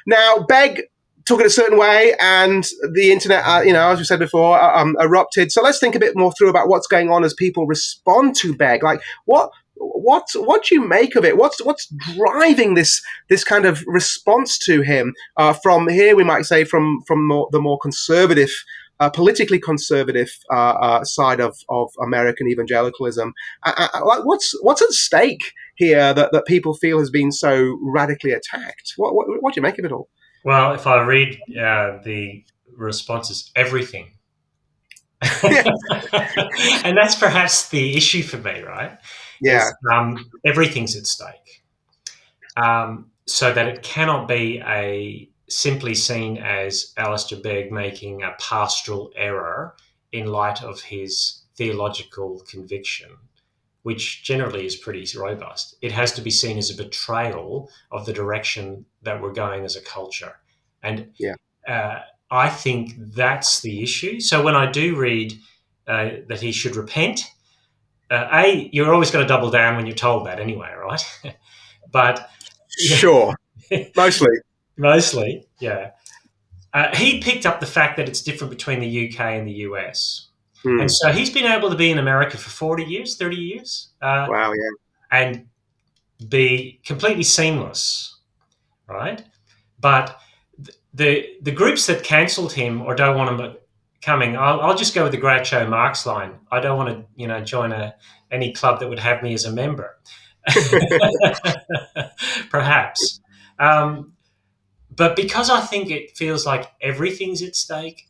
Now, Begg took it a certain way, and the internet, as we said before, erupted. So let's think a bit more through about what's going on as people respond to Begg. Like, what do you make of it? What's driving this kind of response to him? From here, we might say from the more conservative, politically conservative side of American evangelicalism. What's at stake here that people feel has been so radically attacked? What do you make of it all? Well, if I read the responses, everything. And that's perhaps the issue for me, right? Yeah. Everything's at stake. So that it cannot be simply seen as Alistair Begg making a pastoral error in light of his theological conviction, which generally is pretty robust. It has to be seen as a betrayal of the direction that we're going as a culture. And I think that's the issue. So when I do read that he should repent, you're always going to double down when you're told that anyway, right? But sure, mostly, yeah. He picked up the fact that it's different between the UK and the US. And so he's been able to be in America for 40 years, 30 years. Wow, yeah. And be completely seamless, right? But the groups that cancelled him or don't want him coming, I'll just go with the Groucho Marx line. I don't want to, join any club that would have me as a member. Perhaps. But because I think it feels like everything's at stake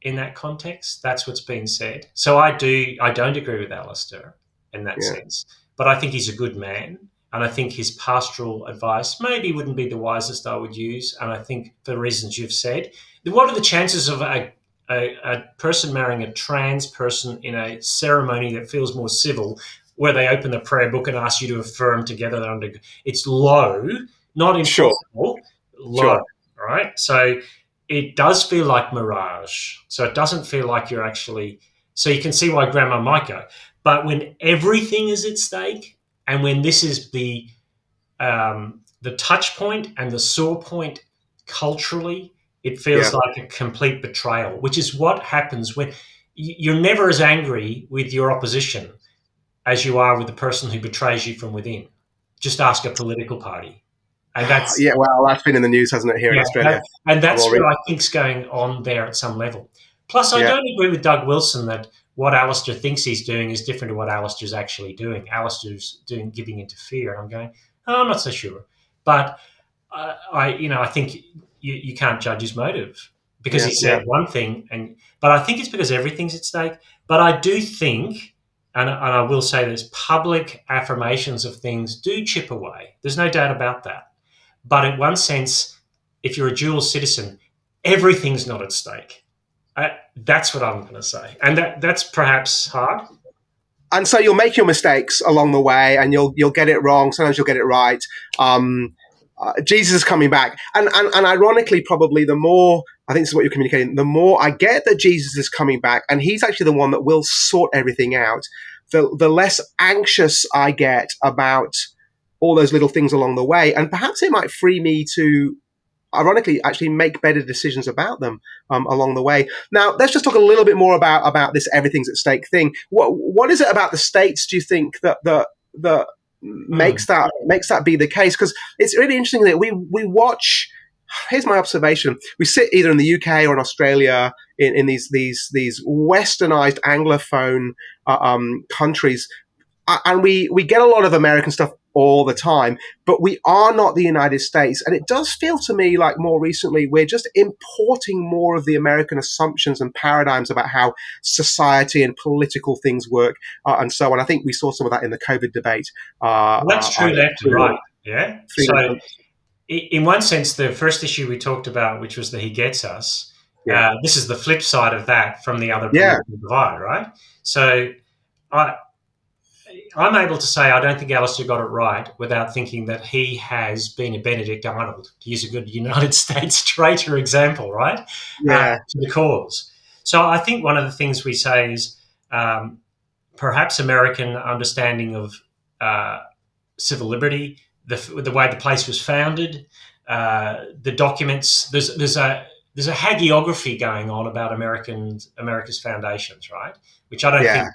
in that context, that's what's being said. So I don't agree with Alistair in that sense, but I think he's a good man, and I think his pastoral advice maybe wouldn't be the wisest I would use, and I think for the reasons you've said. What are the chances of a person marrying a trans person in a ceremony that feels more civil, where they open the prayer book and ask you to affirm together? It's low, not impossible, low, right? So it does feel like mirage. So it doesn't feel like you're actually... So you can see why Grandma might go. But when everything is at stake, and when this is the touch point and the sore point culturally, it feels like a complete betrayal, which is what happens when you're never as angry with your opposition as you are with the person who betrays you from within. Just ask a political party. And that's that's been in the news, hasn't it, here in Australia? That's what I think's going on there at some level. Plus, I don't agree with Doug Wilson that what Alistair thinks he's doing is different to what Alistair's actually doing. Alistair's giving into fear, and I'm going, I'm not so sure. But I think you can't judge his motive because he said one thing, but I think it's because everything's at stake. But I do think, and I will say this, public affirmations of things do chip away. There's no doubt about that. But in one sense, if you're a dual citizen, everything's not at stake. That's what I'm going to say. And that's perhaps hard. And so you'll make your mistakes along the way, and you'll get it wrong. Sometimes you'll get it right. Jesus is coming back. And ironically, probably the more, I think this is what you're communicating, the more I get that Jesus is coming back, and he's actually the one that will sort everything out, the less anxious I get about all those little things along the way. And perhaps it might free me to, ironically, actually make better decisions about them along the way. Now, let's just talk a little bit more about this everything's at stake thing. What is it about the States, do you think, that makes that be the case? Because it's really interesting that we watch. Here's my observation: we sit either in the UK or in Australia in these westernized Anglophone countries, and we get a lot of American stuff all the time, but we are not the United States. And it does feel to me like more recently we're just importing more of the American assumptions and paradigms about how society and political things work, and so on. I think we saw some of that in the COVID debate. That's true, left and right. Yeah. So in one sense, the first issue we talked about, which was that he gets us, this is the flip side of that from the other political divide, right? So I'm able to say I don't think Alistair got it right without thinking that he has been a Benedict Arnold, to use a good United States traitor example, right? To the cause. So I think one of the things we say is perhaps American understanding of civil liberty, the way the place was founded, the documents. There's a hagiography going on about America's foundations, right? Which Yeah.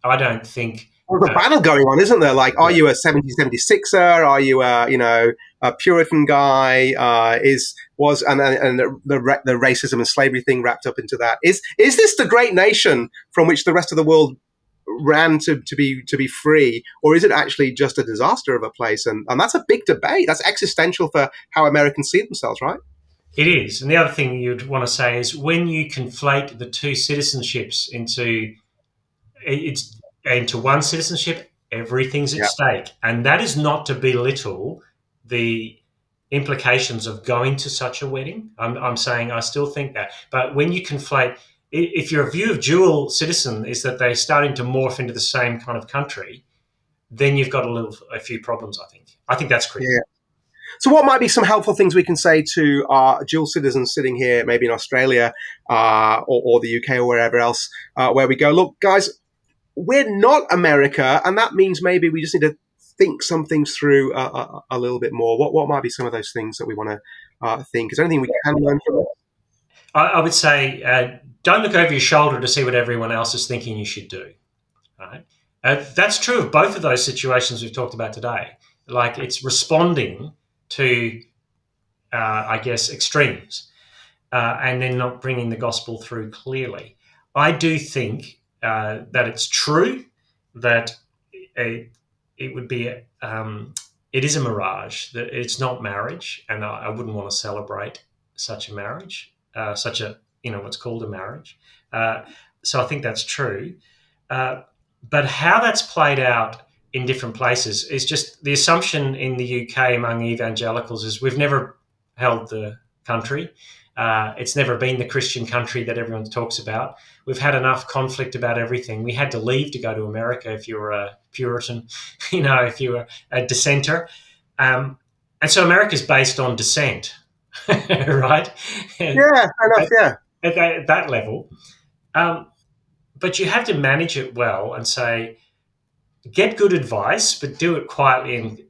I don't think. There's a battle going on, isn't there? Like, are Yeah, you a 1776er? Are you a Puritan guy? And the racism and slavery thing wrapped up into that? Is this the great nation from which the rest of the world ran to be free, or is it actually just a disaster of a place? And that's a big debate. That's existential for how Americans see themselves, right? it is. And the other thing you'd want to say is when you conflate the two citizenships into one citizenship, everything's at Yeah. stake. And that is not to belittle the implications of going to such a wedding. I'm saying I still think that. But when you conflate, if your view of dual citizen is that they're starting to morph into the same kind of country, then you've got a few problems, I think. I think that's critical. Yeah. So, what might be some helpful things we can say to our dual citizens sitting here, maybe in Australia or the UK or wherever else, where we go, look, guys, we're not America, and that means maybe we just need to think some things through a little bit more. What might be some of those things that we want to think? Is there anything we can learn from it? I would say don't look over your shoulder to see what everyone else is thinking you should do. Right? That's true of both of those situations we've talked about today. Like it's responding to, I guess, extremes, and then not bringing the gospel through clearly. I do think that it's true that it would be it is a mirage, that it's not marriage, and I wouldn't want to celebrate such a marriage, such a what's called a marriage. So I think that's true. But how that's played out in different places is just the assumption in the UK among evangelicals is we've never held the country. It's never been the Christian country that everyone talks about. We've had enough conflict about everything. We had to leave to go to America if you were a Puritan, if you were a dissenter. And so America's based on dissent, right? Yeah, fair enough. Yeah, At that level. But you have to manage it well and say, get good advice, but do it quietly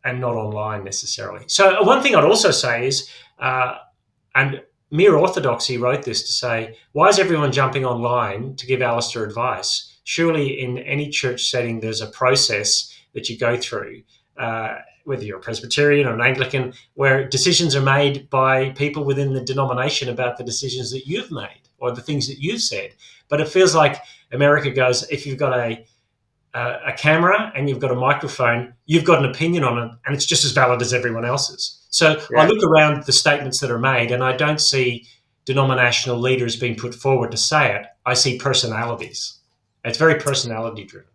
and not online necessarily. So one thing I'd also say is, and Mere Orthodoxy wrote this to say, why is everyone jumping online to give Alistair advice? Surely in any church setting, there's a process that you go through, whether you're a Presbyterian or an Anglican, where decisions are made by people within the denomination about the decisions that you've made or the things that you've said. But it feels like America goes, if you've got a camera and you've got a microphone, you've got an opinion on it, and it's just as valid as everyone else's. So yeah. I look around the statements that are made, and I don't see denominational leaders being put forward to say it. I see personalities. It's very personality driven.